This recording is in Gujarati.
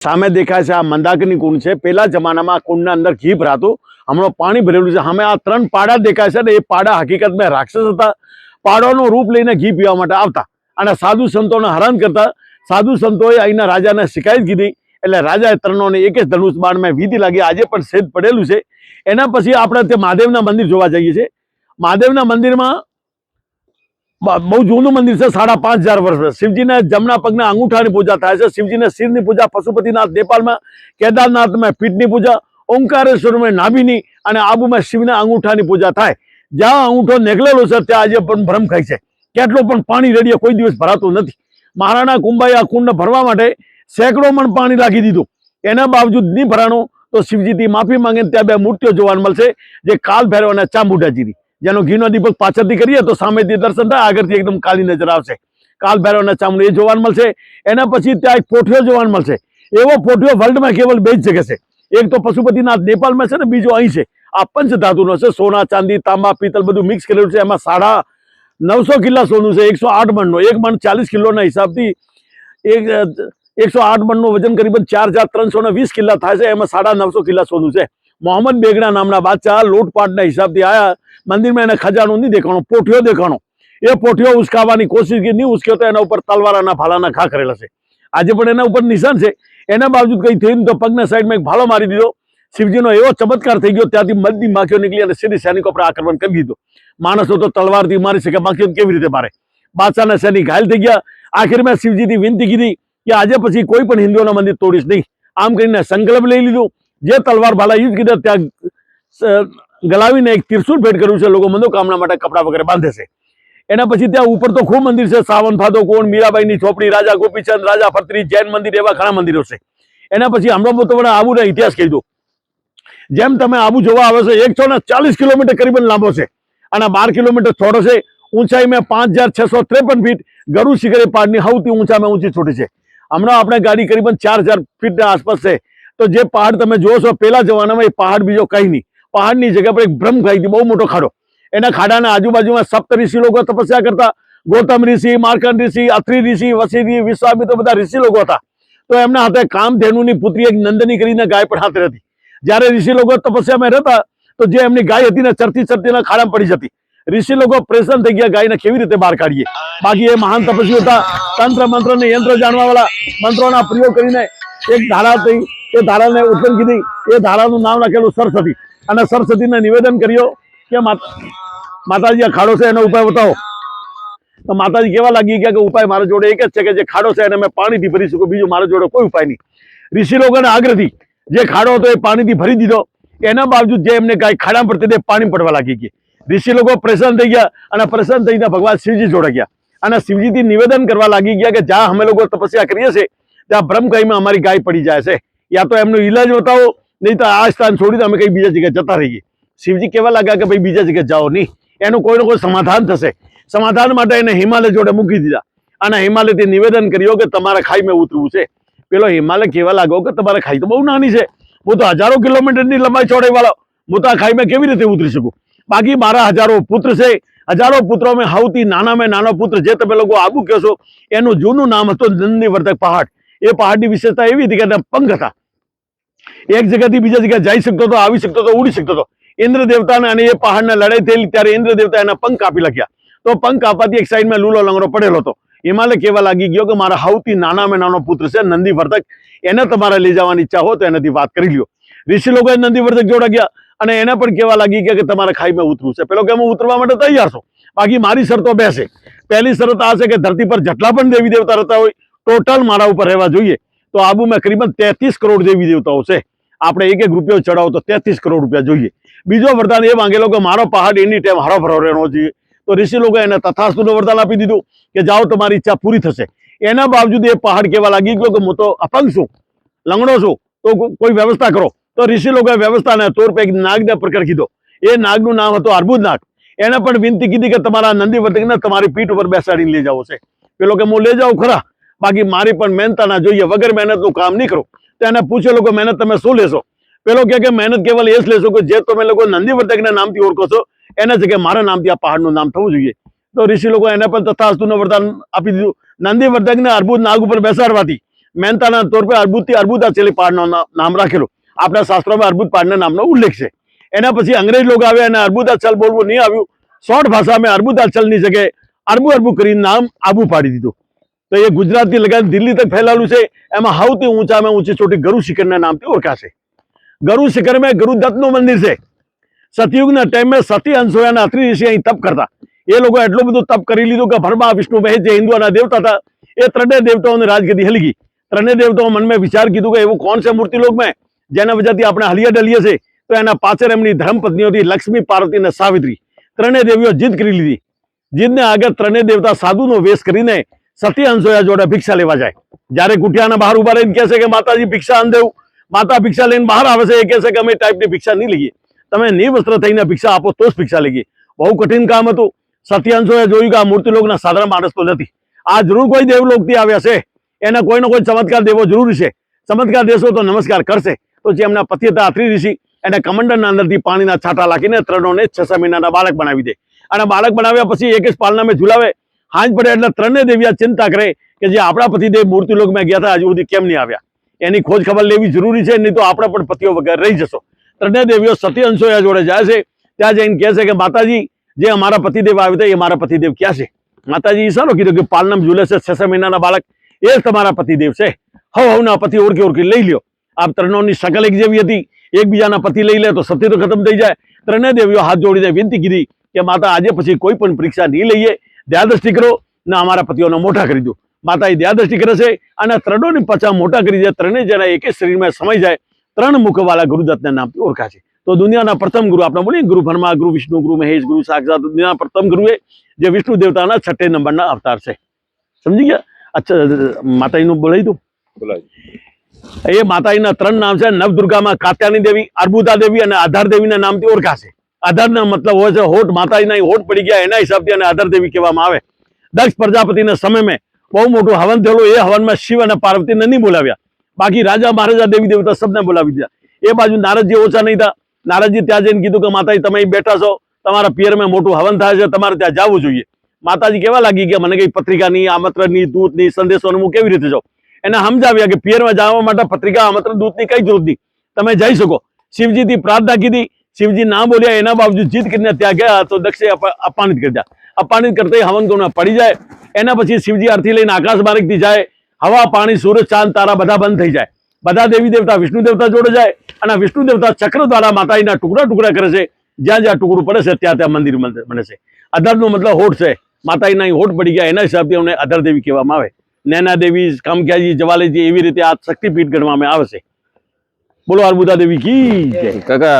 સામે દેખાય છે આ મંદાકિની કુંડ છે। પહેલા જમાનામાં કુંડના અંદર ઘી ભરાતું, હમણાં પાણી ભરેલું છે। સામે આ 3 પાડા દેખાય છે ને એ પાડા હકીકતમાં રાક્ષસ હતા। પાડાનું રૂપ લઈને ઘી પીવા માટે આવતા અને સાધુ સંતોને હેરાન કરતા। સાધુ સંતોએ અહીંના રાજાને શિકાયત કીધી એટલે રાજાએ 3નોને એક જ ધનુષ બાણમાં વિધિ લાગી। આજે પણ શેદ પડેલું છે। એના પછી આપણે તે મહાદેવના મંદિર જોવા જઈએ છીએ। મહાદેવના મંદિરમાં બહુ જૂનું મંદિર છે, 5,500 વર્ષ। શિવજીના જમણા પગના અંગૂઠાની પૂજા થાય છે। શિવજીના શિરની પૂજા પશુપતિનાથ નેપાળમાં, કેદારનાથમાં પીઠની પૂજા, ઓમકારેશ્વરમાં નાભીની અને આબુમાં શિવના અંગૂઠાની પૂજા થાય। જ્યાં અંગૂઠો નીકળેલો છે ત્યાં આજે પણ ભ્રમ ખાય છે। કેટલું પણ પાણી રેડીએ કોઈ દિવસ ભરાતું નથી। મહારાણા કુંભાએ આ કુંડ ભરવા માટે સેંકડો મણ પાણી લાગી દીધું, એના બાવજૂદ નહીં ભરાણું તો શિવજીથી માફી માંગે ત્યાં 2 મૂર્તિઓ જોવા મળશે, જે કાલ ભૈરવ અને ચામુંડાજીની। જેનો ઘીનો દીપક પાછળથી કરીએ તો સામેથી દર્શન થાય, આગળથી એકદમ કાળી નજર આવશે। કાલ ભૈરવ અને ચામુંડા એ જોવા મળશે। એના પછી ત્યાં એક પોઠિયો જોવા મળશે। એવો પોઠિયો વર્લ્ડમાં કેવલ 2 જ જગ્યા છે। એક તો પશુપતિનાથ નેપાળમાં છે ને બીજો અહીં છે। આ પંચ ધાતુનો છે, સોના ચાંદી તાંબા પિત્તળ બધું મિક્સ કરેલું છે। એમાં 950 કિલા સોનું છે, 108 મણનો। 1 મણ 40 કિલોના હિસાબથી 108 મણનું વજન કરીબન 4,320 કિલા થાય છે। એમાં 950 કિલા સોનું છે। મોહમ્મદ બેગડા નામના બાદશાહ લૂંટપાટના હિસાબથી આયા। મંદિરમાં એને ખજાનો નહીં દેખાણો, પોઠિયો દેખાણો। એ પોઠિયો ઉસકાવવાની કોશિશ કરી, નહીં ઉસક્યો તો એના ઉપર તલવારના ભાલાના ઘા કરેલા છે। આજે પણ એના ઉપર નિશાન છે। એના બાવજૂદ કઈ થયું તો પગના સાઈડમાં એક ભાલો મારી દીધો। શિવજીનો એવો ચમત્કાર થઈ ગયો, ત્યાંથી બધી માખીઓ નીકળી અને સીધી સૈનિકો પર આક્રમણ કરી દીધું। માણસો તો તલવારથી મારી શકે, માખીઓ કેવી રીતે મારે? બાદશાહના સૈનિક ઘાયલ થઈ ગયા। આખિરમાં શિવજીથી વિનંતી કીધી કે આજે પછી કોઈ પણ હિન્દુઓના મંદિર તોડીશ નહીં। આમ કરીને સંકલ્પ લઈ લીધો। જે તલવાર ભાલા યુદ્ધ કીધા ત્યાં ગલાવીને એક ત્રિશુલ ભેટ કર્યું છે। લોકો મનોકામના માટે કપડા વગેરે બાંધે છે। એના પછી ત્યાં ઉપર તો ખૂબ મંદિર છે। સાવન ફાધો કોણ, મીરાબાઈની ઝોપડી, રાજા ગોપીચંદ, રાજા ફરતરી, જૈન મંદિર, એવા ઘણા મંદિરો છે। એના પછી હમણાં તો આબુનો ઇતિહાસ કહી દો। જેમ તમે આબુ જોવા આવે છે, 140 કિલોમીટર કરીબન લાંબો છે અને 12 કિલોમીટર ચોડો છે। ઊંચાઈમાં 5,653 ફીટ। ગરુ શિખરે પહાડની સૌથી ઊંચામાં ઊંચી ચોટી છે। હમણાં આપણે ગાડી કરીબન 4,000 ફીટના આસપાસ છે। તો જે પહાડ તમે જોવો છો, પહેલા જમાનામાં એ પહાડ બીજો કઈ નહીં। પહાડની જગ્યા પર એક બ્રહ્મ ખાઈ હતી, બહુ મોટો ખાડો। એના ખાડાના આજુબાજુમાં સપ્ત ઋષિ લોકો તપસ્યા કરતા। ગૌતમ ઋષિ, માર્કંડ ઋષિ, અત્રિ ઋષિ, વશિષ્ઠ, વિશ્વામિત્ર બધા ઋષિ લોકો હતા। તો એમના હાથે કામધેનુની પુત્રી એક નંદની કરીને ગાય પણ હાથે હતી। જ્યારે ઋષિ લોકો તપસ્યામાં રહેતા તો જે એમની ગાય હતી ને ચરતી ચરતીના ખાડામાં પડી જતી। ઋષિ લોકો પરેશાન થઈ ગયા, ગાયને કેવી રીતે બહાર કાઢીએ? બાકી એ મહાન તપસ્વી હતા, તંત્ર મંત્ર ને યંત્ર જાણવા વાળા। મંત્રોના પ્રયોગ કરીને એક ધારા થઈ, એ ધારાને ઉત્પન્ન કીધી। એ ધારાનું નામ રાખેલું સરસ્વતી। અને સરસ્વતીને નિવેદન કર્યો કે માતાજી આ ખાડો છે, એનો ઉપાય બતાવો। તો માતાજી કેવા લાગી ગયા કે ઉપાય મારા જોડે એક જ છે કે જે ખાડો છે એને મેં પાણીથી ભરી શકું, બીજું મારા જોડે કોઈ ઉપાય નહીં। ઋષિ લોકોને આગ્રહથી જે ખાડો હતો એ પાણીથી ભરી દીધો। એના બાવજૂદ જે એમને ગાય ખાડા પડતી તે પાણી પડવા લાગી ગઈ। ઋષિ લોકો પરેશાન થઈ ગયા અને પરેશાન થઈને ભગવાન શિવજી જોડે ગયા અને શિવજીથી નિવેદન કરવા લાગી ગયા કે જ્યાં અમે લોકો તપસ્યા કરીએ છીએ ત્યાં બ્રહ્મકઈમાં અમારી ગાય પડી જાય છે, યા તો એમનો ઈલાજ બતાવો, નહીં તો આ સ્થાન છોડીને અમે કઈ બીજા જગ્યાએ જતા રહીએ। શિવજી કેવા લાગ્યા કે ભાઈ બીજા જગ્યાએ જાઓ નહીં, એનું કોઈને કોઈ સમાધાન થશે। સમાધાન માટે એને હિમાલય જોડે મૂકી દીધા અને હિમાલયથી નિવેદન કર્યું કે તમારે ખાઈમાં ઉતરવું છે। પેલો હિમાલય કેવા લાગ્યો કે તમારે ખાઈ તો બહુ નાની છે, હું તો હજારો કિલોમીટરની લંબાઈ ચોડાઈ વાળો, હું તો આ ખાઈમાં કેવી રીતે ઉતરી શકું? બાકી મારા હજારો પુત્ર છે। હજારો પુત્રોમાં સૌથી નાનામાં નાનો પુત્ર જે તમે લોકો આબુ કહો છો, એનું જૂનું નામ હતું નંદીવર્ધક પહાડ। એ પહાડની વિશેષતા એવી હતી કે એના પંખ હતા। એક જગ્યાથી બીજા જગ્યાએ જઈ શકતો હતો, આવી શકતો હતો, ઉડી શકતો હતો। ઇન્દ્ર દેવતાને અને એ પહાડને લડાઈ થયેલી ત્યારે ઇન્દ્ર દેવતા એના પંખ કાપી લખ્યા। તો પંખ કાપવાથી એક સાઈડમાં લૂલો લંગડો પડેલો હતો। હિમાલય કેવા લાગી ગયો કે મારા સૌથી નાનામાં નાનો પુત્ર છે નંદીવર્ધક, એને તમારે લઈ જવાની ઈચ્છા હોય તો એનાથી વાત કરી લ્યો। ઋષિ લોકોએ નંદીવર્ધક જોડા ગયા અને એને પણ કેવા લાગી ગયા કે તમારે ખાઈમાં ઉતરવું છે। પેલો કે હું ઉતરવા માટે તૈયાર છું, બાકી મારી શરતો 2 છે। પહેલી શરત આ છે કે ધરતી પર જેટલા પણ દેવી દેવતા રહેતા હોય ટોટલ મારા ઉપર રહેવા જોઈએ। તો આબુમાં કરીબન 33 કરોડ દેવી દેવતાઓ છે। આપણે 1-1 રૂપિયો ચડાવો તો 33 કરોડ રૂપિયા જોઈએ। બીજો વરદાન એ માંગેલો કે મારો પહાડ એની ટાઈમ હરોભરો રહેવો જોઈએ। તો ઋષિ લોકો એને તથાસ્તુનું વરદાન આપી દીધું કે જાઓ તમારી ઈચ્છા પૂરી થશે। એના બાવજૂદ એ પહાડ કેવા લાગી ગયો કે હું તો અપંગ છું, લંગડો છું, તો કોઈ વ્યવસ્થા કરો। તો ઋષિ લોકોએ વ્યવસ્થાને તોર પર એક નાગને પ્રકટ કીધો। એ નાગનું નામ હતું અર્બુદ નાગ। એને પણ વિનંતી કીધી કે તમારા નંદીવર્ધકને તમારી પીઠ ઉપર બેસાડીને લઈ જાવો છે। પેલો કે હું લઈ જાઉં ખરા, બાકી મારી પણ મહેનત ના જોઈએ, વગર મહેનતનું કામ નહીં કરું। તો એને પૂછે લોકો મહેનત તમે શું લેશો? પેલો કે મહેનત કેવલ એ જ લેશો કે જે તમે લોકો નંદીવર્ધકના નામથી ઓળખો છો એના જગ્યાએ મારા નામથી આ પહાડનું નામ થવું જોઈએ। તો ઋષિ લોકો એને પણ તથાસ્તુનું વરદાન આપી દીધું। નંદીવર્ધકને અર્બુદ નાગ ઉપર બેસાડવાથી મહેનતાના તौर पे અર્બુદથી અર્બુદાચલી પહાડનું નામ રાખેલું. આપણા શાસ્ત્રોમાં અર્બુદ પહાડના નામનો ઉલ્લેખ છે. એના પછી અંગ્રેજ લોકો આવ્યા અને અર્બુદાચલ બોલવું નહીં આવ્યું. શોર્ટ ભાષામાં અર્બુદાચલની જગ્યાએ અર્બુ કરીને નામ આબુ પાડી દીધું. તો એ ગુજરાતથી લગાવીને દિલ્હી તક ફેલાયેલું છે. એમાં સૌથી ઊંચામાં ઊંચી ચોટી ગરુ શિખરના નામથી ઓળખાશે. ગરુ શિખરમાં ગુરુદત્તનું મંદિર છે. સતયુગના ટાઈમે સતી અંશોયાના અત્રિ ઋષિ અહીં તપ કરતા. એ લોકો એટલું બધું તપ કરી લીધું કે ભરમા વિષ્ણુ મહેશ જે હિન્દુઓના દેવતા હતા એ ત્રણેય દેવતાઓની રાજગદી હલી ગઈ. ત્રણેય દેવતાઓ મનમાં વિચાર કીધું કે એવું કોણ છે મૂર્તિલોકમાં જેના વજહથી આપણે હલિયા ડલીએ છે. તો એના પાછળ એમની ધર્મપત્નીઓથી લક્ષ્મી, પાર્વતી અને સાવિત્રી ત્રણેય દેવીઓ જીદ કરી લીધી. જીદને આગળ ત્રણેય દેવતા સાધુનો વેશ કરીને સતી અંશોયા જોડે ભિક્ષા લેવા જાય. જ્યારે કુટિયાના બહાર ઉભા રહીને કહે છે કે માતાજી ભિક્ષા આન દેવું. માતા ભિક્ષા લઈને બહાર આવે છે. એ કહે છે કે અમે ટાઈપની ભિક્ષા નહીં લઈએ, તમે નિવસ્ત્ર થઈને ભિક્ષા આપો તો જ ભિક્ષા લઈએ. બહુ કઠિન કામ હતું. સતી અંશોએ જોયું કે આ મૂર્તિલોકના સાધારણ માણસ તો નથી, આ જરૂર કોઈ દેવલોકથી આવ્યા છે, એને કોઈનો કોઈ ચમત્કાર દેવો જરૂરી છે. ચમત્કાર દેશો તો નમસ્કાર કરશે. તો જે એમના પતિ હતા અત્રિ ઋષિ એને કમંડળના અંદરથી પાણીના છાંટા લાખીને ત્રણોને 6-6 મહિનાના બાળક બનાવી દે. અને બાળક બનાવ્યા પછી એક જ પાલના મેં ઝુલાવે. હાંજ પડે એટલે ત્રણેય દેવીઓ ચિંતા કરે કે જે આપણા પતિદેવ મૂર્તિલોકમાં ગયા હતા હજુ સુધી કેમ નહીં આવ્યા. એની ખોજ ખબર લેવી જરૂરી છે, નહીં તો આપણે પણ પતિઓ વગર રહી જશો. ત્રણેય દેવીઓ સતી અંશોયા જોડે જાય છે. ત્યાં જઈને કહે છે કે માતાજી જે અમારા પતિદેવ આવ્યા હતા એ મારા પતિદેવ ક્યાં છે? માતાજી ઈશાનો કીધું કે પાલનામાં ઝૂલે છે 6-6 મહિનાના બાળક, એ જ તમારા પતિદેવ છે. હવના પતિ ઓળખી લઈ લ્યો. આપ ત્રણોની શકલ એક જેવી હતી, એકબીજાના પતિ લઈ લે તો સતી તો ખતમ થઈ જાય. ત્રણેય દેવીઓ હાથ જોડીને વિનંતી કીધી કે માતા આજે પછી કોઈ પણ પરીક્ષા નહીં લઈએ, દયાદ્રષ્ટિ કરો ને અમારા પતિઓને મોટા કરી દો. માતા એ દયાદ્રષ્ટિ કરે છે અને ત્રણોની પછા મોટા કરી દે. ત્રણેય જણા એક જ શરીરમાં સમાઈ જાય. 3 મુખવાળા ગુરુદત્તના નામથી ઓળખાય છે. તો દુનિયાના પ્રથમ ગુરુ આપણે બોલીએ ગુરુ બ્રહ્મા, ગુરુ વિષ્ણુ, ગુરુ મહેશ, ગુરુ સાક્ષાત દુનિયાના પ્રથમ ગુરુ જે વિષ્ણુ દેવતાના 6 નંબરના અવતાર છે. સમજી ગયા? અચ્છા, માતાજીનું બોલાવી દઉં. એ માતાજીના 3 નામ છે. નવદુર્ગામાં કાત્યાની દેવી, અર્બુદા દેવી અને આધાર દેવીના નામથી ઓળખાશે. આધારના મતલબ હોય છે હોઠ. માતાજીના હોઠ પડી ગયા એના હિસાબથી અને આધાર દેવી કહેવામાં આવે. દક્ષ પ્રજાપતિના સમયમાં બહુ મોટું હવન થયેલું. એ હવનમાં શિવ અને પાર્વતીને નહીં બોલાવ્યા, બાકી રાજા મહારાજા દેવી દેવતા સબને બોલાવી દીધા. એ બાજુ નારદજી ઓછા નહીં હતા. નારદજી ત્યાં જઈને કીધું કે માતાજી તમે બેઠા છો, તમારા પિયરમાં મોટું હવન થાય છે, તમારે ત્યાં જવું જોઈએ. માતાજી કેવા લાગી કે મને કઈ પત્રિકા નહીં, આમંત્રણ નહીં, દૂત નહીં, સંદેશો હું કેવી રીતે જાઉં? એને સમજાવ્યા કે પિયરમાં જવા માટે પત્રિકા, આમંત્રણ, દૂતની કઈ જરૂર નહીં, તમે જઈ શકો. શિવજીથી પ્રાર્થના કીધી. શિવજી ના બોલ્યા, એના બાવજૂદ જીત કરીને ત્યાં ગયા તો દક્ષે અપમાનિત કરી દીધા. અપમાનિત કરતા હવન કોના પડી જાય. એના પછી શિવજી અર્થી લઈને આકાશ માર્ગથી જાય. હવા, પાણી, સૂરજ, ચાંદ, તારા બધા બંધ થઈ જાય. બધા દેવી દેવતા વિષ્ણુ દેવતા જોડે જાય અને વિષ્ણુ દેવતા ચક્ર દ્વારા માતાજીના ટુકડા કરે છે. જ્યાં જ્યાં ટુકડું પડે છે ત્યાં ત્યાં મંદિર બને છે. અધરનો મતલબ હોઠ છે. માતાજીના હોઠ પડી ગયા એના હિસાબથી અમને અધર દેવી કહેવામાં આવે. નૈના દેવી, કામખ્યાજી, જવાલેજી એવી રીતે આ શક્તિપીઠ ગણવામાં આવે છે. બોલો અર્બુદા દેવી કી જય. કાકા